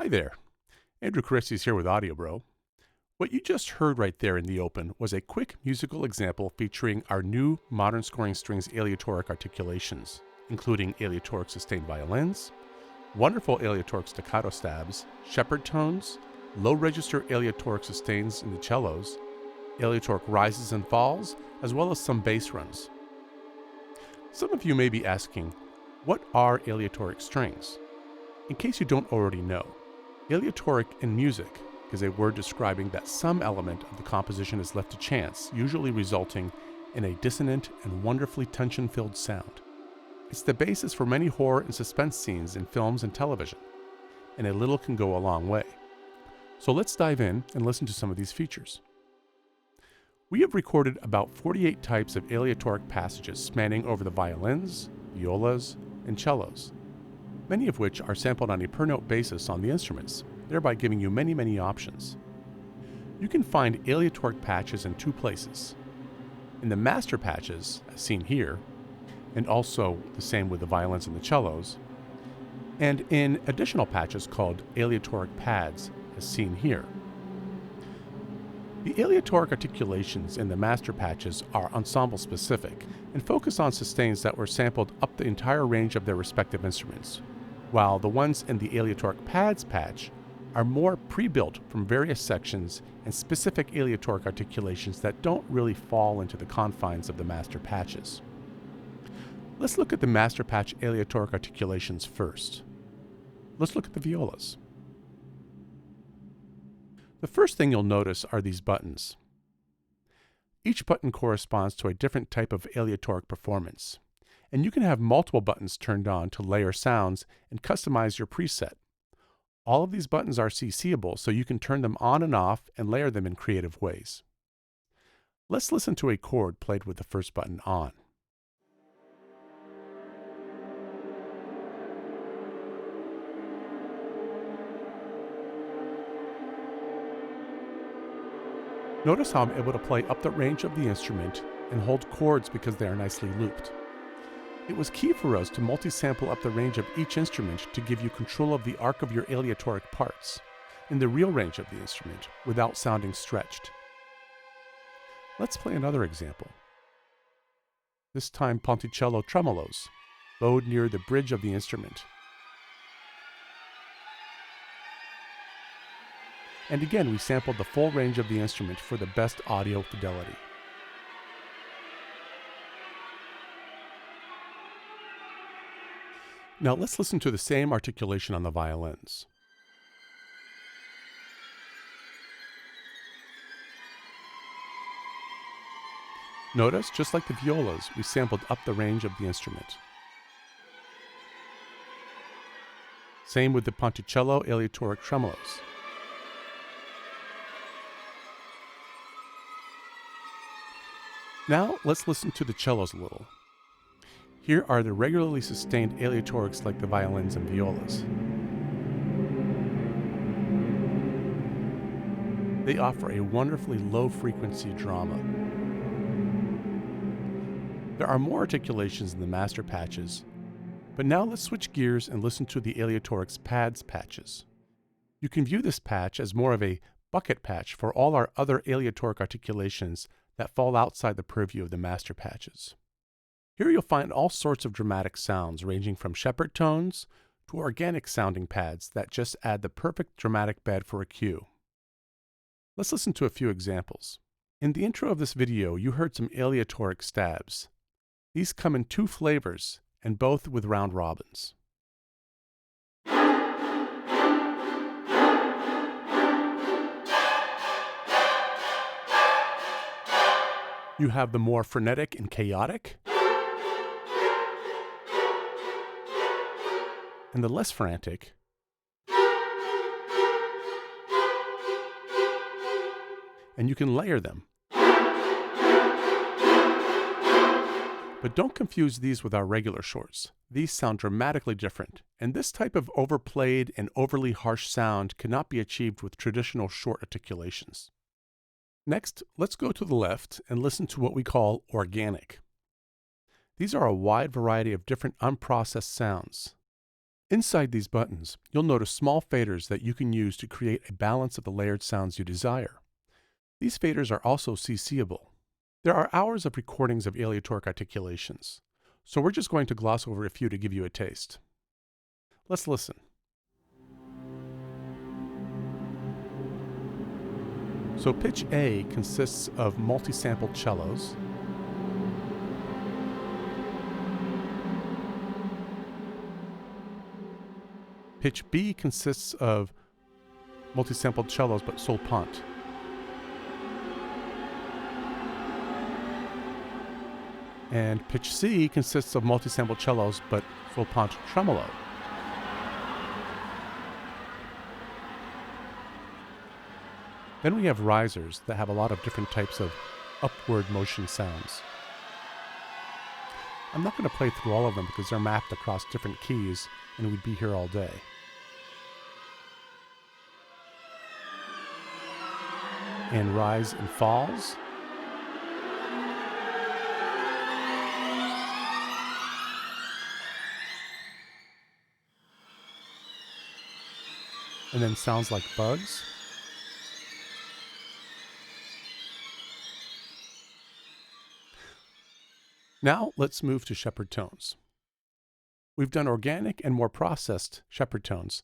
Hi there, Andrew Caristis here with Audio Bro. What you just heard right there in the open was a quick musical example featuring our new modern scoring strings aleatoric articulations, including aleatoric sustained violins, wonderful aleatoric staccato stabs, Shepard tones, low register aleatoric sustains in the cellos, aleatoric rises and falls, as well as some bass runs. Some of you may be asking, what are aleatoric strings? In case you don't already know, aleatoric in music is a word describing that some element of the composition is left to chance, usually resulting in a dissonant and wonderfully tension-filled sound. It's the basis for many horror and suspense scenes in films and television, and a little can go a long way. So let's dive in and listen to some of these features. We have recorded about 48 types of aleatoric passages spanning over the violins, violas, and cellos, many of which are sampled on a per-note basis on the instruments, thereby giving you many options. You can find aleatoric patches in two places: in the master patches, as seen here, and also the same with the violins and the cellos, and in additional patches called aleatoric pads, as seen here. The aleatoric articulations in the master patches are ensemble specific and focus on sustains that were sampled up the entire range of their respective instruments, while the ones in the aleatoric pads patch are more pre-built from various sections and specific aleatoric articulations that don't really fall into the confines of the master patches. Let's look at the master patch aleatoric articulations first. Let's look at the violas. The first thing you'll notice are these buttons. Each button corresponds to a different type of aleatoric performance, and you can have multiple buttons turned on to layer sounds and customize your preset. All of these buttons are CCable, so you can turn them on and off and layer them in creative ways. Let's listen to a chord played with the first button on. Notice how I'm able to play up the range of the instrument and hold chords because they are nicely looped. It was key for us to multi-sample up the range of each instrument to give you control of the arc of your aleatoric parts in the real range of the instrument without sounding stretched. Let's play another example. This time Ponticcello Tremolos, bowed near the bridge of the instrument. And again, we sampled the full range of the instrument for the best audio fidelity. Now let's listen to the same articulation on the violins. Notice, just like the violas, we sampled up the range of the instrument. Same with the Ponticcello Aleatoric Tremolos. Now let's listen to the cellos a little. Here are the regularly sustained aleatorics like the violins and violas. They offer a wonderfully low-frequency drama. There are more articulations in the master patches, but now let's switch gears and listen to the aleatoric's pads patches. You can view this patch as more of a bucket patch for all our other aleatoric articulations that fall outside the purview of the master patches. Here you'll find all sorts of dramatic sounds ranging from Shepard tones to organic sounding pads that just add the perfect dramatic bed for a cue. Let's listen to a few examples. In the intro of this video, you heard some aleatoric stabs. These come in two flavors and both with round robins. You have the more frenetic and chaotic, and the less frantic, and you can layer them. But don't confuse these with our regular shorts. These sound dramatically different, and this type of overplayed and overly harsh sound cannot be achieved with traditional short articulations. Next, let's go to the left and listen to what we call organic. These are a wide variety of different unprocessed sounds. Inside these buttons, you'll notice small faders that you can use to create a balance of the layered sounds you desire. These faders are also CCable. There are hours of recordings of aleatoric articulations, so we're just going to gloss over a few to give you a taste. Let's listen. So pitch A consists of multi-sampled cellos, pitch B consists of multi-sampled cellos but sol pont. And pitch C consists of multi-sampled cellos but sol pont tremolo. Then we have risers that have a lot of different types of upward motion sounds. I'm not going to play through all of them because they're mapped across different keys and we'd be here all day. And rise and falls. And then sounds like bugs. Now let's move to Shepard Tones. We've done organic and more processed Shepard Tones,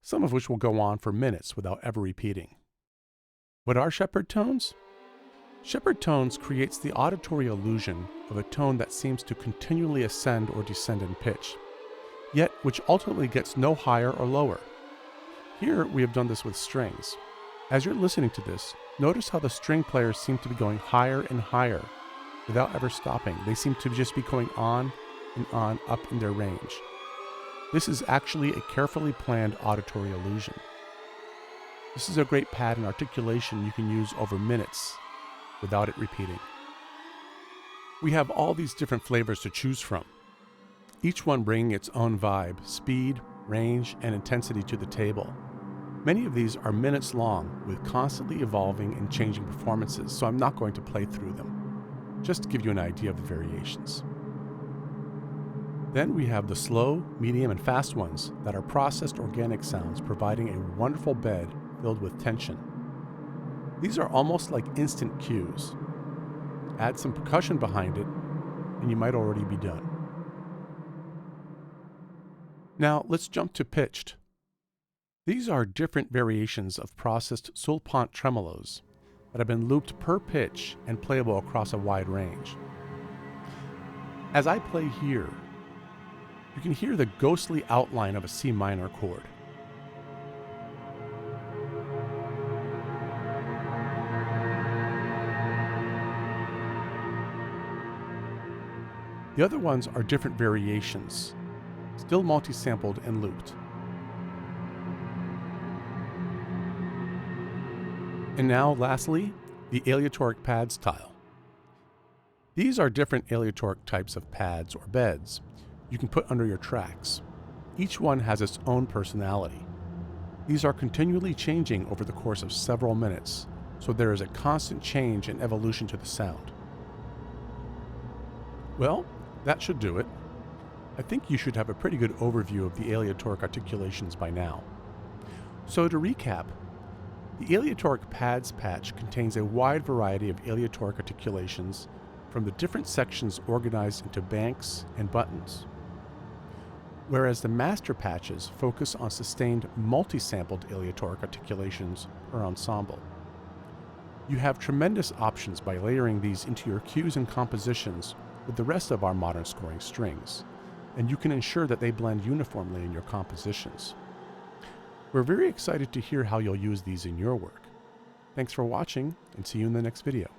some of which will go on for minutes without ever repeating. What are Shepard Tones? Shepard Tones creates the auditory illusion of a tone that seems to continually ascend or descend in pitch, yet which ultimately gets no higher or lower. Here we have done this with strings. As you're listening to this, notice how the string players seem to be going higher and higher without ever stopping. They seem to just be going on and on up in their range. This is actually a carefully planned auditory illusion. This is a great pad and articulation you can use over minutes without it repeating. We have all these different flavors to choose from, each one bringing its own vibe, speed, range, and intensity to the table. Many of these are minutes long with constantly evolving and changing performances, so I'm not going to play through them, just to give you an idea of the variations. Then we have the slow, medium, and fast ones that are processed organic sounds providing a wonderful bed filled with tension. These are almost like instant cues. Add some percussion behind it, and you might already be done. Now let's jump to pitched. These are different variations of processed sol pont tremolos that have been looped per pitch and playable across a wide range. As I play here, you can hear the ghostly outline of a C minor chord. The other ones are different variations, still multi-sampled and looped. And now, lastly, the Aliatoric pad style. These are different Aliatoric types of pads or beds you can put under your tracks. Each one has its own personality. These are continually changing over the course of several minutes, so there is a constant change and evolution to the sound. Well, that should do it. I think you should have a pretty good overview of the Aleatoric articulations by now. So to recap, the Aleatoric pads patch contains a wide variety of Aleatoric articulations from the different sections organized into banks and buttons, whereas the master patches focus on sustained multi-sampled Aleatoric articulations per ensemble. You have tremendous options by layering these into your cues and compositions with the rest of our modern scoring strings, and you can ensure that they blend uniformly in your compositions. We're very excited to hear how you'll use these in your work. Thanks for watching, and see you in the next video.